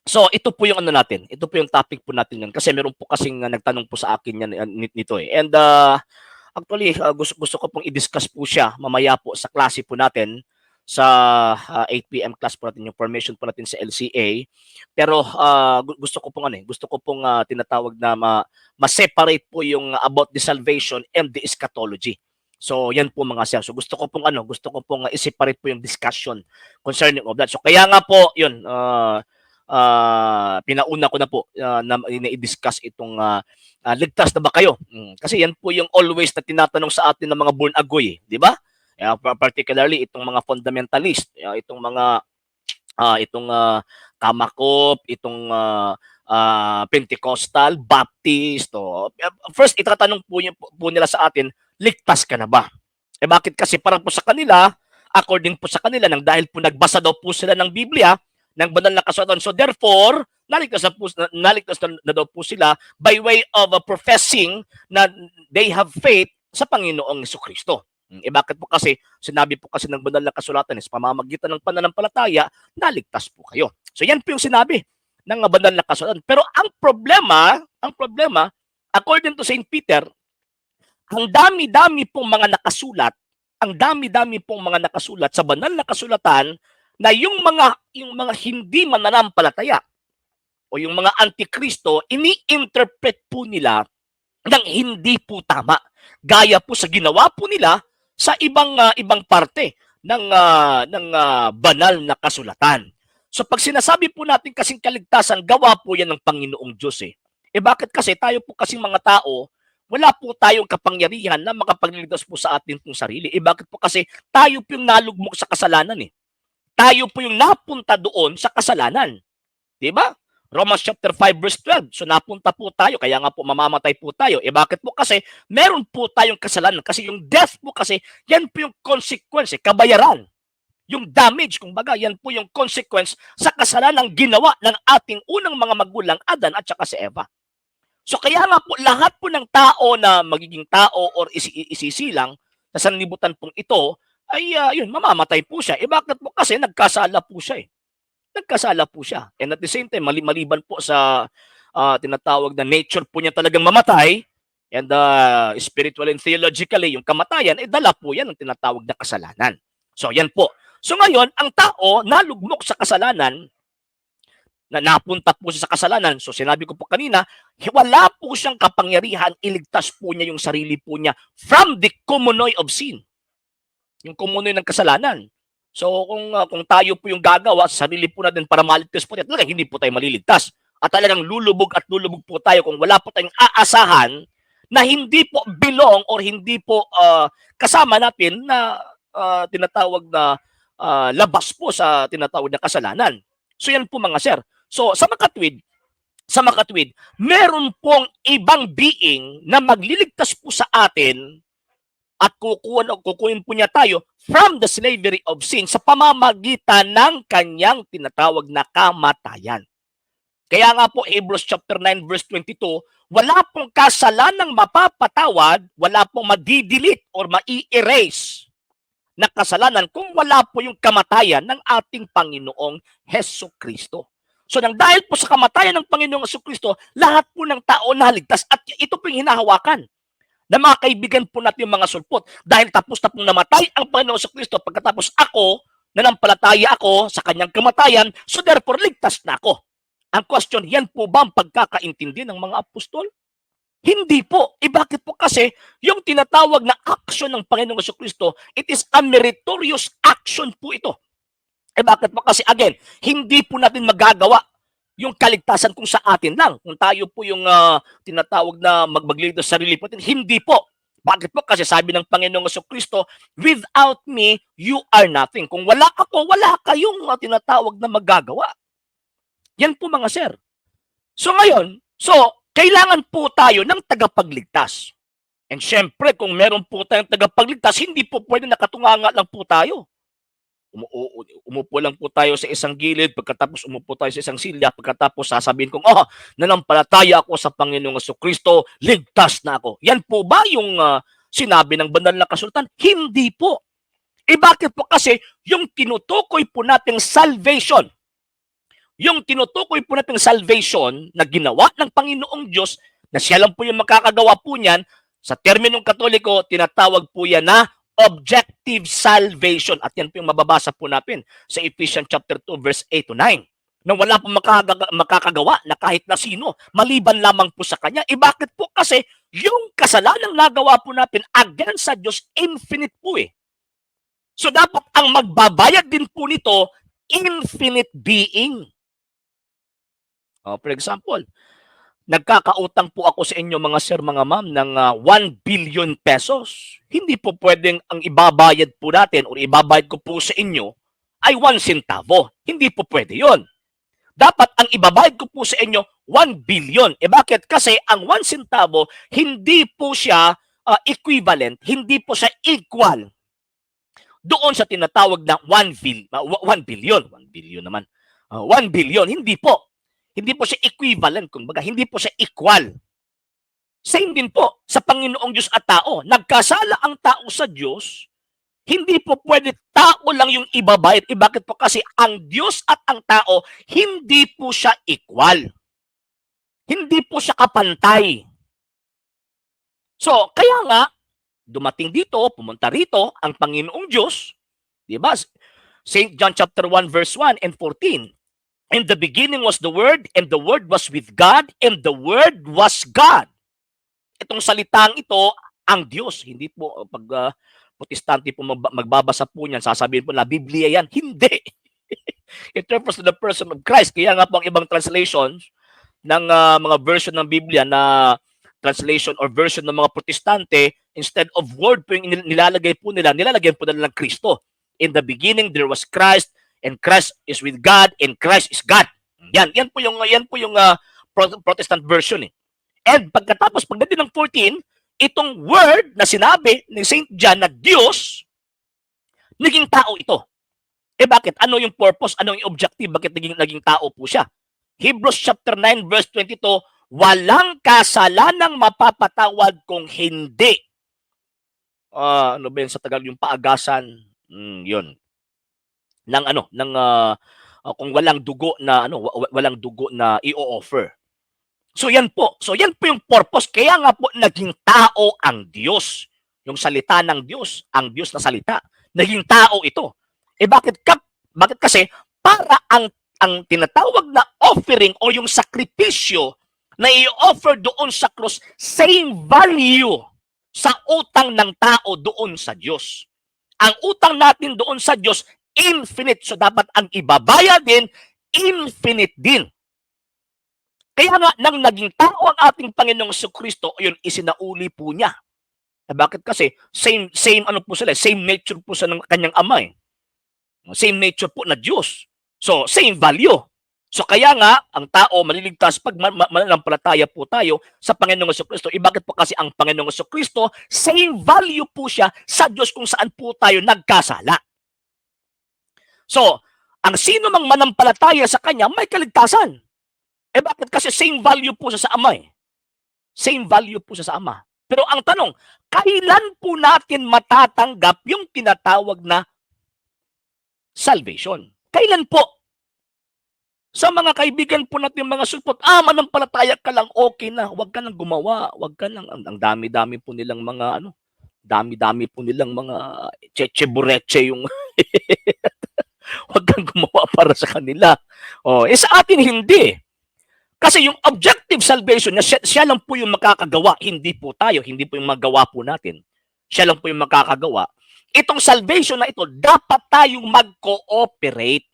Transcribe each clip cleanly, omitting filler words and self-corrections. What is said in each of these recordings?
So ito po yung ano natin, ito po yung topic po natin 'yan kasi meron po kasing nagtanong po sa akin yan nito eh. And actually gusto ko pong i-discuss po siya mamaya po sa klase po natin sa 8 PM class po natin yung formation po natin sa LCA. Pero gusto ko pong ano eh, gusto ko pong tinatawag na ma-separate po yung about the salvation and the eschatology. So yan po mga sir. So gusto ko pong i-separate po yung discussion concerning of that. So kaya nga po yun pinauna ko na po na i-discuss itong ligtas na ba kayo? Kasi yan po yung always na tinatanong sa atin ng mga born agoy, di ba? Particularly itong mga fundamentalist, itong mga Kamakop, itong Pentecostal, Baptist. First, itatanong po nila sa atin, ligtas ka na ba? Bakit? Kasi parang po sa kanila, according po sa kanila, nang dahil po nagbasa daw po sila ng Biblia, ng banal na kasulatan. So therefore, naligtas na daw po sila by way of professing na they have faith sa Panginoong Jesucristo. Bakit po kasi sinabi po kasi ng banal na kasulatan is pamamagitan ng pananampalataya, naligtas po kayo. So yan po yung sinabi ng banal na kasulatan. Pero ang problema, according to St. Peter, ang dami-dami pong mga nakasulat, sa banal na kasulatan na yung mga hindi mananampalataya o yung mga antikristo, ini-interpret po nila ng hindi po tama. Gaya po sa ginawa po nila sa ibang parte ng banal na kasulatan. So pag sinasabi po natin kasing kaligtasan, gawa po yan ng Panginoong Diyos eh. Bakit kasi tayo po kasing mga tao, wala po tayong kapangyarihan na makapagliligtas po sa atin pong sarili. Bakit po kasi tayo po yung nalugmok sa kasalanan eh. Tayo po yung napunta doon sa kasalanan. Di ba? Romans chapter 5 verse 12. So napunta po tayo, kaya nga po mamamatay po tayo. Bakit po? Kasi meron po tayong kasalanan. Kasi yung death po kasi, yan po yung consequence, kabayaran. Yung damage, kumbaga, yan po yung consequence sa kasalanang ginawa ng ating unang mga magulang, Adan at saka si Eva. So kaya nga po, lahat po ng tao na magiging tao or isisilang sa sanlibutan pong ito, ay yun, mamamatay po siya. Bakit po? Kasi nagkasala po siya eh. And at the same time, maliban po sa tinatawag na nature po niya talagang mamatay, and spiritual and theologically, yung kamatayan, dala po yan ng tinatawag na kasalanan. So yan po. So ngayon, ang tao nalugmok sa kasalanan, na napunta po siya sa kasalanan. So sinabi ko po kanina, wala po siyang kapangyarihan, iligtas po niya yung sarili po niya from the kumunoy of sin. Yung kumunoy ng kasalanan. So kung tayo po yung gagawa sa sarili po natin para maligtas po tayo, talagang hindi po tayo maliligtas. At talagang lulubog po tayo kung wala po tayong aasahan na hindi po belong or hindi po kasama natin na tinatawag na labas po sa tinatawag na kasalanan. So yan po mga sir. So sa makatwid, meron pong ibang being na magliligtas po sa atin at kukunin po niya tayo from the slavery of sin sa pamamagitan ng kanyang tinatawag na kamatayan. Kaya nga po Hebrews chapter 9 verse 22, wala pong kasalanang mapapatawad, wala pong madidelete or mai-erase na kasalanan kung wala po yung kamatayan ng ating Panginoong Hesukristo. So nang dahil po sa kamatayan ng Panginoong Hesukristo, lahat po ng tao naligtas at ito po yung hinahawakan na mga kaibigan po natin yung mga sulpot. Dahil tapos na pong namatay ang Panginoong Jesucristo, pagkatapos ako, nanampalataya ako sa kanyang kamatayan, so therefore ligtas na ako. Ang question, yan po ba ang pagkakaintindi ng mga apostol? Hindi po. Bakit po? Kasi yung tinatawag na action ng Panginoong Jesucristo, it is a meritorious action po ito. Bakit po? Kasi again, hindi po natin magagawa yung kaligtasan kung sa atin lang. Kung tayo po yung tinatawag na magligtas sa sarili po natin, hindi po. Bakit po? Kasi sabi ng Panginoong Jesucristo, without me, you are nothing. Kung wala ako, wala kayong tinatawag na magagawa. Yan po mga sir. So ngayon, kailangan po tayo ng tagapagligtas. And syempre, kung meron po tayong tagapagligtas, hindi po pwede nakatunganga lang po tayo. Umupo lang po tayo sa isang gilid, pagkatapos umupo tayo sa isang silya, pagkatapos sasabihin kong, nanampalataya ako sa Panginoong Jesucristo, ligtas na ako. Yan po ba yung sinabi ng banal na kasulatan? Hindi po. Bakit po? Kasi yung tinutukoy po nating salvation, Yung tinutukoy po natin salvation na ginawa ng Panginoong Diyos, na siya lang po yung makakagawa po niyan, sa terminong Katoliko, tinatawag po yan na objective salvation. At yan po yung mababasa po natin sa Ephesians chapter 2, verse 8 to 9. Na wala pong makakagawa na kahit na sino, maliban lamang po sa Kanya. Bakit po? Kasi yung kasalanang nagawa po natin against sa Diyos, infinite po eh. So dapat ang magbabayad din po nito, infinite being. For example, nagkakautang po ako sa inyo mga sir, mga ma'am, ng 1 billion pesos. Hindi po pwedeng ang ibabayad po natin o ibabayad ko po sa inyo ay 1 centavo. Hindi po pwede yon. Dapat ang ibabayad ko po sa inyo 1 billion. Bakit? Kasi ang 1 centavo, hindi po siya equivalent, hindi po siya equal doon sa tinatawag na 1 billion. 1 billion naman. 1 billion, hindi po. Hindi po siya equivalent, kumbaga, hindi po siya equal. Same din po sa Panginoong Diyos at tao. Nagkasala ang tao sa Diyos, hindi po pwede tao lang yung ibabayad. Bakit po? Kasi ang Diyos at ang tao, hindi po siya equal. Hindi po siya kapantay. So, kaya nga, dumating dito, pumunta rito, ang Panginoong Diyos, di ba? St. John chapter 1, verse 1 and 14. In the beginning was the Word, and the Word was with God, and the Word was God. Itong salitang ito, ang Diyos. Hindi po, pag Protestante po magbabasa po niyan, sasabihin po na Biblia yan. Hindi. It refers to the person of Christ. Kaya nga po ang ibang translations ng mga version ng Biblia na translation or version ng mga Protestante, instead of word po yung nilalagay po nila ng Kristo. In the beginning, there was Christ, and Christ is with God, and Christ is God. Yan po yung Protestant version eh. And pagdating ng 14, itong word na sinabi ni St. John na Diyos, naging tao ito. Bakit? Ano yung purpose? Ano yung objective? Bakit naging tao po siya? Hebrews chapter 9 verse 22, walang kasalanang mapapatawad kung hindi. Ano ba yun sa Tagalog? Yung paagasan, yun. Kung walang dugo na i-offer. So yan po yung purpose. Kaya nga po naging tao ang Diyos. Yung salita ng Diyos, ang Diyos na salita, naging tao ito. Bakit kasi para ang tinatawag na offering o yung sakripisyo na i-offer doon sa krus, same value sa utang ng tao doon sa Diyos. Ang utang natin doon sa Diyos, infinite. So dapat ang ibabayad din, infinite din. Kaya nga, nang naging tao ang ating Panginoong Jesucristo, yun, isinauli po niya. Bakit kasi? Same po sila, same nature po sa kanyang ama eh. Same nature po na Diyos. So, same value. So, kaya nga, ang tao maliligtas pag mananampalataya po tayo sa Panginoong Jesucristo. Bakit po? Kasi ang Panginoong Jesucristo, same value po siya sa Diyos kung saan po tayo nagkasala. So, ang sino mang manampalataya sa Kanya, may kaligtasan. Bakit? Kasi same value po siya sa Ama eh. Same value po siya sa Ama. Pero ang tanong, kailan po natin matatanggap yung tinatawag na salvation? Kailan po? Sa mga kaibigan po natin mga sulpot, manampalataya ka lang, okay na. Huwag ka nang gumawa. Huwag ka nang, ang dami-dami po nilang mga, dami-dami po nilang mga cheche-bureche yung huwag kang gumawa para sa kanila. Sa atin hindi. Kasi yung objective salvation, siya lang po yung makakagawa, hindi po tayo, hindi po yung magawa po natin. Siya lang po yung makakagawa. Itong salvation na ito, dapat tayong mag-cooperate.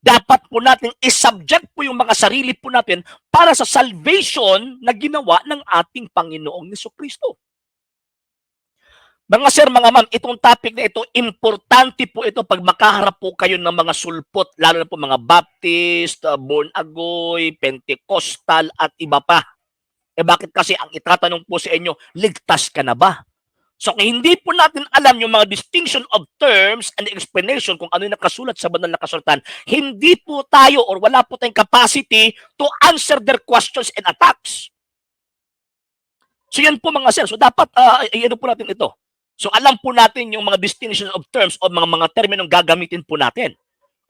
Dapat po natin isubject po yung mga sarili po natin para sa salvation na ginawa ng ating Panginoong Jesucristo. Mga sir, mga ma'am, itong topic na ito, importante po ito pag makaharap po kayo ng mga sulpot, lalo na po mga Baptist, Born Agoy, Pentecostal, at iba pa. Bakit? Kasi ang itatanong po sa inyo, ligtas ka na ba? So, kung hindi po natin alam yung mga distinction of terms and explanation kung ano yung nakasulat sa banal na kasulatan, hindi po tayo or wala po tayong capacity to answer their questions and attacks. So, yan po mga sir. So, dapat, ano po natin ito. So alam po natin yung mga distinction of terms o mga terminong gagamitin po natin.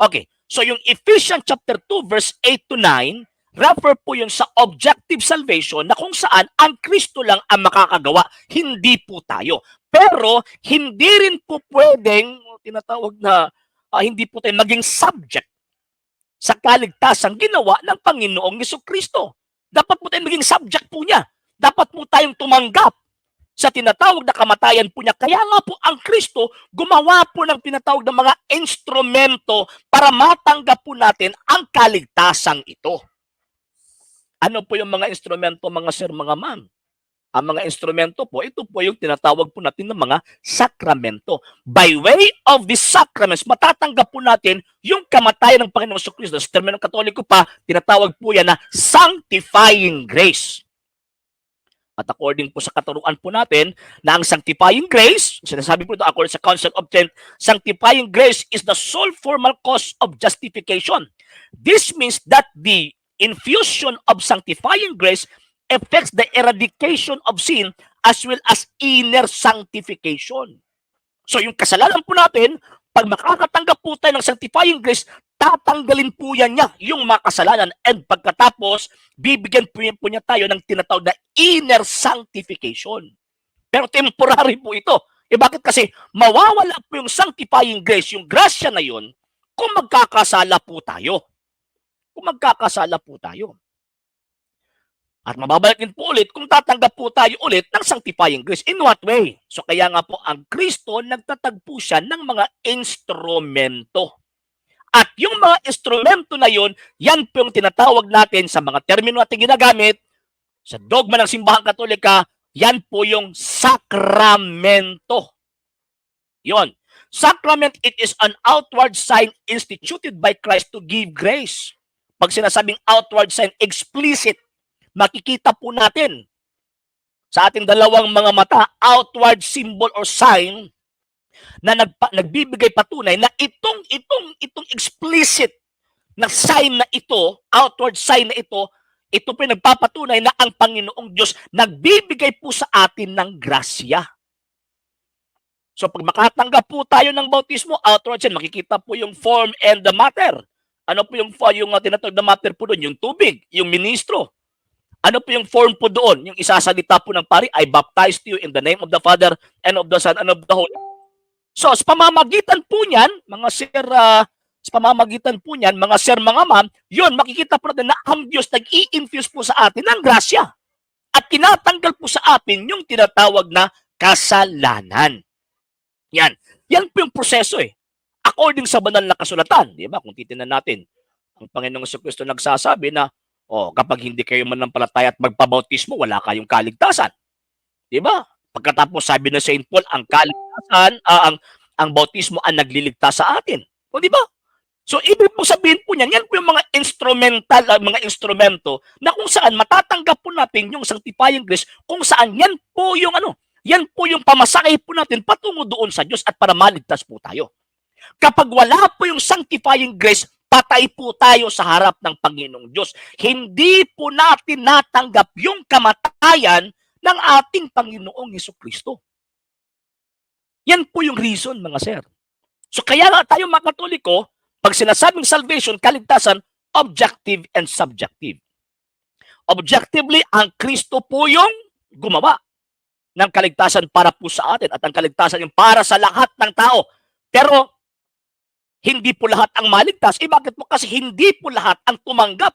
Okay, so yung Ephesians chapter 2 verse 8 to 9, refer po yun sa objective salvation na kung saan ang Kristo lang ang makakagawa, hindi po tayo. Pero hindi rin po pwedeng tinatawag na hindi po tayo maging subject sa kaligtasang ginawa ng Panginoong Jesucristo. Dapat po tayong maging subject po niya. Dapat po tayong tumanggap sa tinatawag na kamatayan po niya. Kaya nga po ang Kristo gumawa po ng tinatawag na mga instrumento para matanggap po natin ang kaligtasang ito. Ano po yung mga instrumento, mga sir, mga ma'am? Ang mga instrumento po, ito po yung tinatawag po natin ng mga sakramento. By way of these sacraments, matatanggap po natin yung kamatayan ng Panginoong Jesucristo. Sa terminong Katoliko pa, tinatawag po yan na sanctifying grace. At according po sa katuruan po natin, na ang sanctifying grace, sinasabi po ito according sa Council of Trent, sanctifying grace is the sole formal cause of justification. This means that the infusion of sanctifying grace affects the eradication of sin as well as inner sanctification. So yung kasalanan po natin, pag makakatanggap po tayo ng sanctifying grace, tatanggalin po yan niya yung mga kasalanan, and pagkatapos, bibigyan po niya tayo ng tinatawag na inner sanctification. Pero temporary po ito. Bakit? Kasi mawawala po yung sanctifying grace, yung grasya na yun, kung magkakasala po tayo. Kung magkakasala po tayo. At mababalik din po ulit kung tatanggap po tayo ulit ng sanctifying grace. In what way? So kaya nga po ang Kristo, nagtatagpo siya ng mga instrumento. At yung mga instrumento na yun, yan po yung tinatawag natin sa mga termino natin ginagamit sa dogma ng Simbahang Katolika, yan po yung sakramento. Yon. Sacrament, it is an outward sign instituted by Christ to give grace. Pag sinasabing outward sign, explicit, makikita po natin sa ating dalawang mga mata, outward symbol or sign na nagbibigay patunay na itong explicit na sign na ito, outward sign na ito po nagpapatunay na ang Panginoong Diyos nagbibigay po sa atin ng grasya. So pag makatanggap po tayo ng bautismo, outward sign, makikita po yung form and the matter. Ano po yung tinatawag na matter po doon? Yung tubig, yung ministro. Ano po yung form po doon? Yung isasalita po ng pari, I baptize you in the name of the Father and of the Son and of the Holy. So, sa pamamagitan po niyan, mga sir, mga sir, mga ma'am, yun, makikita po natin na ang Diyos nag-i-infuse po sa atin ng grasya. At tinatanggal po sa atin yung tinatawag na kasalanan. Yan. Yan po yung proseso eh. According sa banal na kasulatan, di ba? Kung titingnan natin, ang Panginoong Jesucristo nagsasabi na, kapag hindi kayo manampalataya at magpabautismo, wala kayong kaligtasan. Di ba? Pagkatapos sabi na St. Paul, ang kaligtasan, ang bautismo ang nagliligtas sa atin. O di ba? So, ibig po sabihin po niyan, yan po yung mga mga instrumento na kung saan matatanggap po natin yung sanctifying grace, kung saan yan po yung pamasakay po natin patungo doon sa Diyos at para maligtas po tayo. Kapag wala po yung sanctifying grace, patay po tayo sa harap ng Panginoong Diyos. Hindi po natin natanggap yung kamatayan ng ating Panginoong Jesucristo. Yan po yung reason, mga sir. So kaya nga tayo mga Katoliko, pag sinasabing salvation, kaligtasan, objective and subjective. Objectively, ang Kristo po yung gumawa ng kaligtasan para po sa atin at ang kaligtasan yung para sa lahat ng tao. Pero hindi po lahat ang maligtas. Bakit po? Kasi hindi po lahat ang tumanggap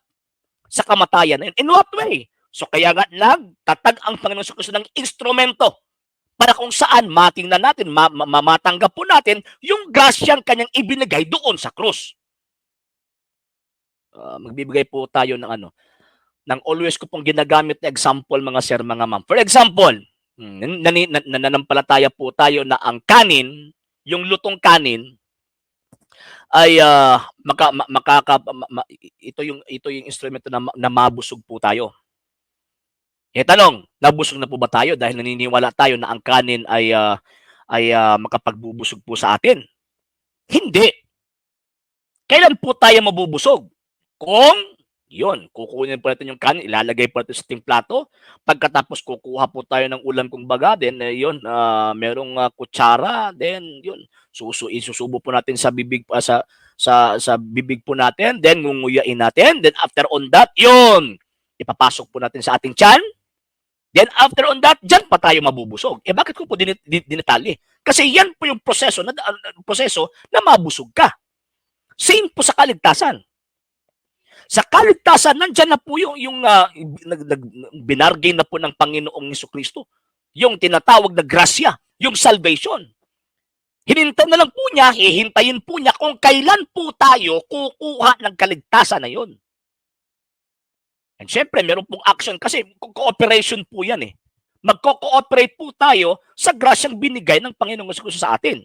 sa kamatayan. In what way? So kaya nga nagtatag ang Panginoon sa Kristo ng instrumento para kung saan matingnan natin, matanggap po natin yung grasyang kanyang ibinigay doon sa krus. Magbibigay po tayo ng always ko pong ginagamit na example, mga sir, mga ma'am. For example, nananampalataya po tayo na ang kanin, yung lutong kanin, ay ito yung instrumento na mabusog po tayo. Tanong, nabusog na po ba tayo dahil naniniwala tayo na ang kanin ay makapagbubusog po sa atin? Hindi. Kailan po tayo mabubusog? Kung kukunin po natin yung kanin, ilalagay po natin sa ating plato. Pagkatapos kukuha po tayo ng ulam kung baga, then merong kutsara, then isusubo po natin sa bibig, sa bibig po natin, then ngunguyain natin, then after on that, yun, ipapasok po natin sa ating tiyan, then after on that, dyan pa tayo mabubusog. Bakit ko po dinetali? Kasi yan po yung proseso na mabusog ka. Same po sa kaligtasan. Sa kaligtasan, nandyan na po yung binargain na po ng Panginoong Jesucristo. Yung tinatawag na grasya, yung salvation. Hinintay na lang po niya, hihintayin po niya kung kailan po tayo kukuha ng kaligtasan na yun. And syempre, meron pong action kasi cooperation po yan eh. Magko-cooperate po tayo sa grasyang binigay ng Panginoong Jesucristo sa atin.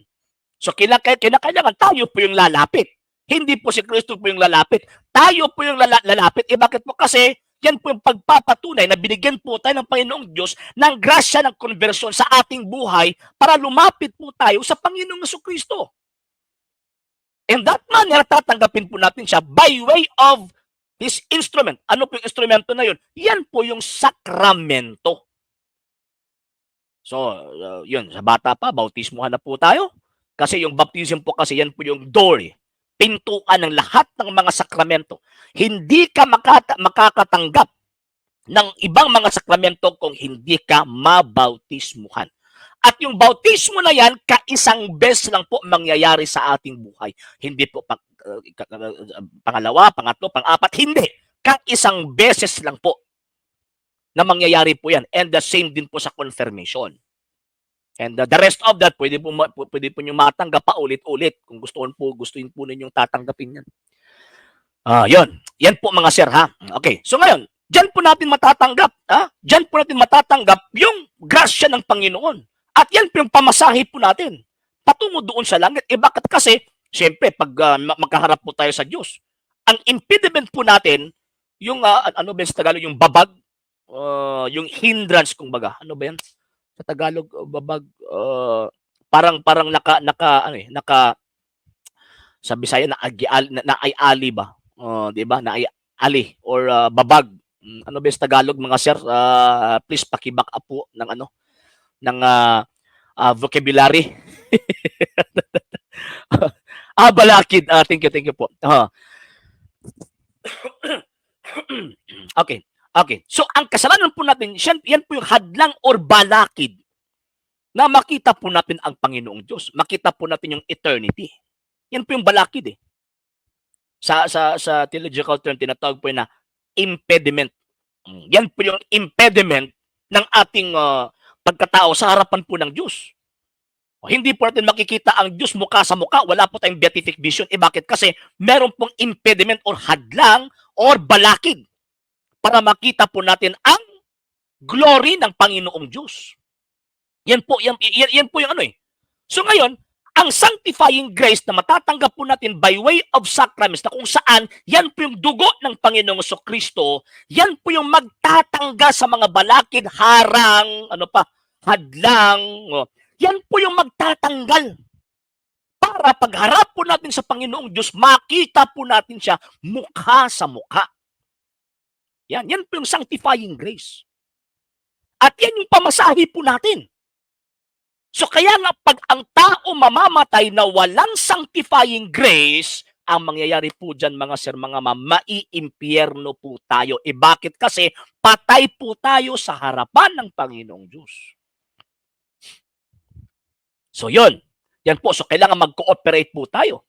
So, kinakailangan tayo po yung lalapit. Hindi po si Kristo po yung lalapit. Tayo po yung lalapit. Bakit po? Kasi yan po yung pagpapatunay na binigyan po tayo ng Panginoong Diyos ng grasya ng konversyon sa ating buhay para lumapit po tayo sa Panginoong Jesucristo. In that manner, tatanggapin po natin siya by way of His instrument. Ano po yung instrumento na yun? Yan po yung sakramento. So, yun, sa bata pa, bautismuhan na po tayo. Kasi yung baptism po kasi yan po yung door, pintuan ng lahat ng mga sakramento. Hindi ka makakatanggap ng ibang mga sakramento kung hindi ka mabautismuhan. At yung bautismo na yan, kaisang beses lang po mangyayari sa ating buhay. Hindi po pangalawa, pangatlo, pang-apat, hindi. Kaisang beses lang po na mangyayari po yan. And the same din po sa confirmation. And the rest of that, pwede po nyo matanggap pa ulit-ulit kung gustuin po ninyong tatanggapin yan. Yun. Yan po mga sir, ha? Okay. So ngayon, dyan po natin matatanggap, ha? Dyan po natin matatanggap yung grasya ng Panginoon. At yan po yung pamasahe po natin. Patungo doon sa langit. Bakit kasi, siyempre, pag magkaharap po tayo sa Diyos, ang impediment po natin, yung, ano ba sa Tagalog, yung babag, yung hindrance, kung baga. Ano ba yan? Sa Tagalog, babag, parang naka sa Bisaya naay-ali ba? 'Di ba? Naay-ali or babag. Ano ba sa Tagalog mga sir? Please paki-back up po ng vocabulary. Balakid. Thank you po. Okay. So, ang kasalanan po natin, yan po yung hadlang or balakid na makita po natin ang Panginoong Diyos. Makita po natin yung eternity. Yan po yung balakid eh. Sa theological term, tinatawag po yun na impediment. Yan po yung impediment ng ating pagkatao sa harapan po ng Diyos. Hindi po natin makikita ang Diyos mukha sa mukha. Wala po tayong beatific vision. Bakit? Kasi meron pong impediment or hadlang or balakid para makita po natin ang glory ng Panginoong Diyos. Yan po yung ano eh. So ngayon, ang sanctifying grace na matatanggap po natin by way of sacraments na kung saan yan po yung dugo ng Panginoong Jesucristo, yan po yung magtatanggal sa mga balakid, harang, hadlang, yan po yung magtatanggal. Para pagharap po natin sa Panginoong Diyos, makita po natin siya mukha sa mukha. Yan po yung sanctifying grace. At yan yung pamasahe po natin. So kaya nga pag ang tao mamamatay na walang sanctifying grace, ang mangyayari po dyan mga sir, mga maiimpyerno po tayo. Bakit? Kasi patay po tayo sa harapan ng Panginoong Diyos. So yun. Yan po. So kailangan mag-cooperate po tayo.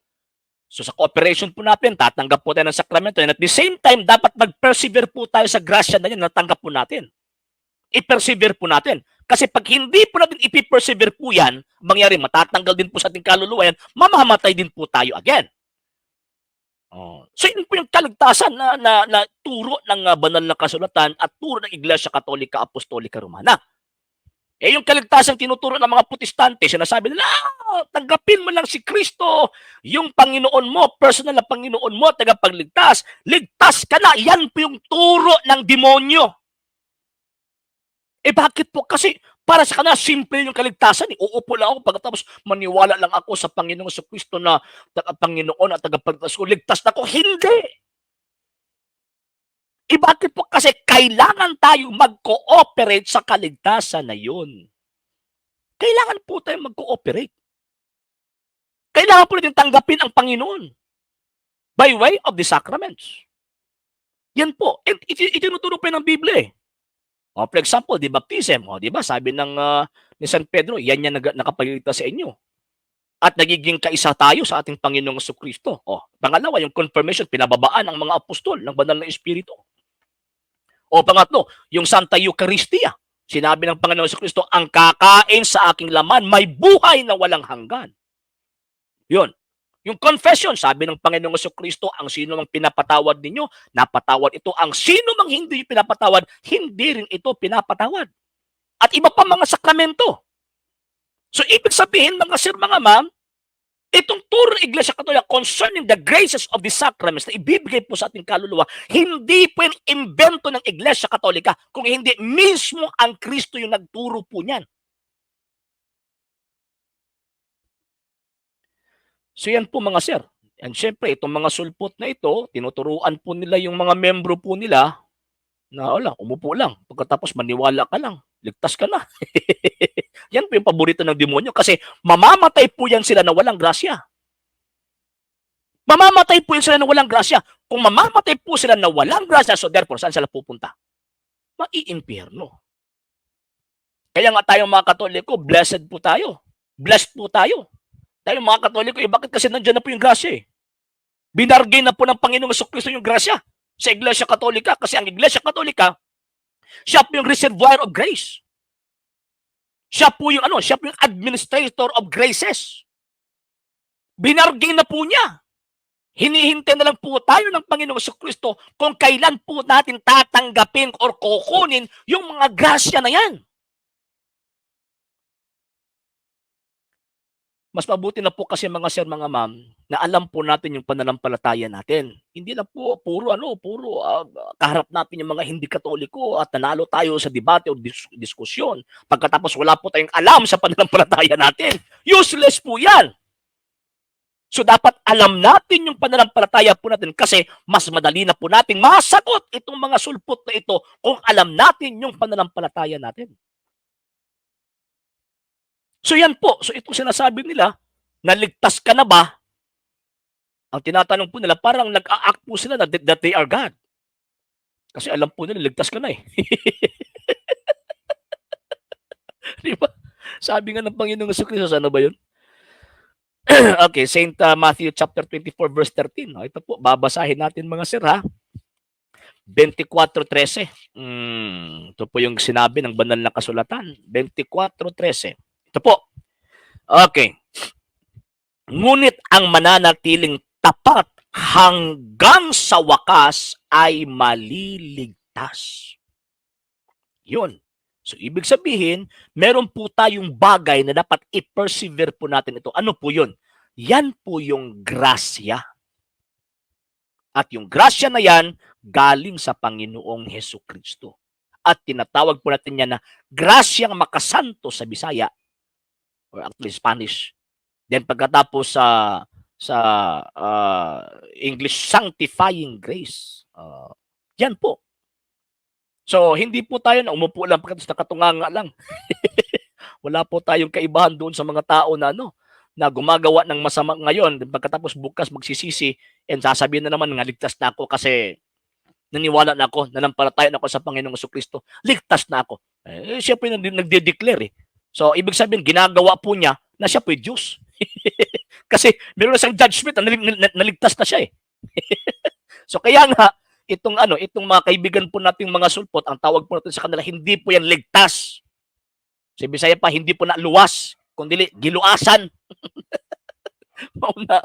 So sa cooperation po natin, tatanggap po tayo ng sakramento. And at the same time, dapat mag-persevere po tayo sa grasya na yan na natanggap po natin. I-persevere po natin. Kasi pag hindi po natin i-persevere po yan, mangyari, matatanggal din po sa ating kaluluwa yan, mamamatay din po tayo again. So yun po yung kaligtasan na turo ng banal na kasulatan at turo ng Iglesia Katolika Apostolika Romana. Yung kaligtasan tinuturo ng mga Protestante, sinasabi nila, tanggapin mo lang si Kristo, yung Panginoon mo, personal na Panginoon mo, tagapagligtas, ligtas ka na. Yan po yung turo ng demonyo. Bakit po? Kasi para sa kanila, simple yung kaligtasan. Uupo lang ako pagkatapos maniwala lang ako sa Panginoong Jesucristo na Panginoon at tagapagligtas ko. Ligtas na ako. Hindi. Bakit po? Kasi kailangan tayo mag-cooperate sa kaligtasan na yun. Kailangan po tayo mag-cooperate. Kailangan po natin tanggapin ang Panginoon. by way of the sacraments. Yan po. And itinuturo pa ng Biblia eh. O, for example, the baptism. O, di ba? Sabi ni San Pedro, yan yan nakapaligtas sa inyo. At nagiging kaisa tayo sa ating Panginoong Jesucristo. O, pangalawa, yung confirmation, pinababaan ang mga apostol ng banal na Espiritu. O pangatlo, yung Santa Eucharistia. Sinabi ng Panginoong Jesucristo, ang kakain sa aking laman, may buhay na walang hanggan. Yun. Yung confession, sabi ng Panginoong Jesucristo, ang sino mang pinapatawad ninyo, napatawad ito. Ang sino mang hindi pinapatawad, hindi rin ito pinapatawad. At iba pa mga sakramento. So, ibig sabihin, mga sir, mga ma'am, itong turo ng Iglesia Katolika concerning the graces of the sacraments na ibibigay po sa ating kaluluwa, hindi po yung imbento ng Iglesia Katolika, kung hindi mismo ang Kristo yung nagturo po niyan. So yan po mga sir. And syempre, itong mga sulpot na ito, tinuturuan po nila yung mga membro po nila na wala, umupo lang. Pagkatapos maniwala ka lang, ligtas ka na. Yan po yung paborito ng demonyo kasi mamamatay po yan sila na walang grasya. Mamamatay po yan sila na walang grasya. Kung mamamatay po sila na walang grasya, so therefore, saan sila pupunta? Maiimpyerno. Kaya nga tayong mga Katoliko, blessed po tayo. Blessed po tayo. Tayong mga Katoliko, bakit kasi nandiyan na po yung grasya eh? Binargay na po ng Panginoong Jesucristo yung grasya sa Iglesia Katolika kasi ang Iglesia Katolika, siya po yung reservoir of grace. Siya po yung siya po yung administrator of graces. Binargay na po niya. Hinihintay na lang po tayo ng Panginoong Jesucristo kung kailan po natin tatanggapin or kukunin yung mga grasya na yan. Mas mabuti na po kasi mga sir, mga ma'am, na alam po natin yung pananampalataya natin. Hindi na po puro kaharap natin yung mga hindi Katoliko at nanalo tayo sa debate o diskusyon. Pagkatapos wala po tayong alam sa pananampalataya natin. Useless po yan. So dapat alam natin yung pananampalataya po natin kasi mas madali na po nating masagot itong mga sulpot na ito kung alam natin yung pananampalataya natin. So yan po. So itong sinasabi nila, naligtas ka na ba? Ang tinatanong po nila, parang nag-a-act po sila that they are God. Kasi alam po nila, ligtas ka na eh. Di ba? Sabi nga ng Panginoong Jesucristo, ano ba yun? Okay, Saint Matthew chapter 24 verse 13. Ito po, babasahin natin mga sir ha. 24:13. Ito po yung sinabi ng banal na kasulatan. 24:13. Ito po. Okay. Ngunit ang mananatiling tapat hanggang sa wakas ay maliligtas. Yun. So, ibig sabihin, meron po tayong bagay na dapat i-persevere po natin ito. Ano po yun? Yan po yung grasya. At yung grasya na yan, galing sa Panginoong Hesukristo. At tinatawag po natin yan na grasyang makasanto sa Bisaya or actually Spanish. Then pagkatapos sa English, sanctifying grace. Yan po. So, hindi po tayo na umupo lang pagkatapos nakatunganga lang. Wala po tayong kaibahan doon sa mga tao na na gumagawa ng masama ngayon, pagkatapos bukas magsisisi and sasabihin na naman nga ligtas na ako kasi naniwala na ako, nanampalataya na ako sa Panginoong Jesucristo. Ligtas na ako. Siya po yung nagde-declare eh. So, ibig sabihin, ginagawa po niya na siya po yung Diyos. Kasi meron na siyang judgment, naligtas na siya eh. So, kaya nga, itong mga kaibigan po nating mga sulpot, ang tawag po natin sa kanila, hindi po yan ligtas. Sa Bisaya pa, hindi po na luwas, kundi giluasan. Mauna.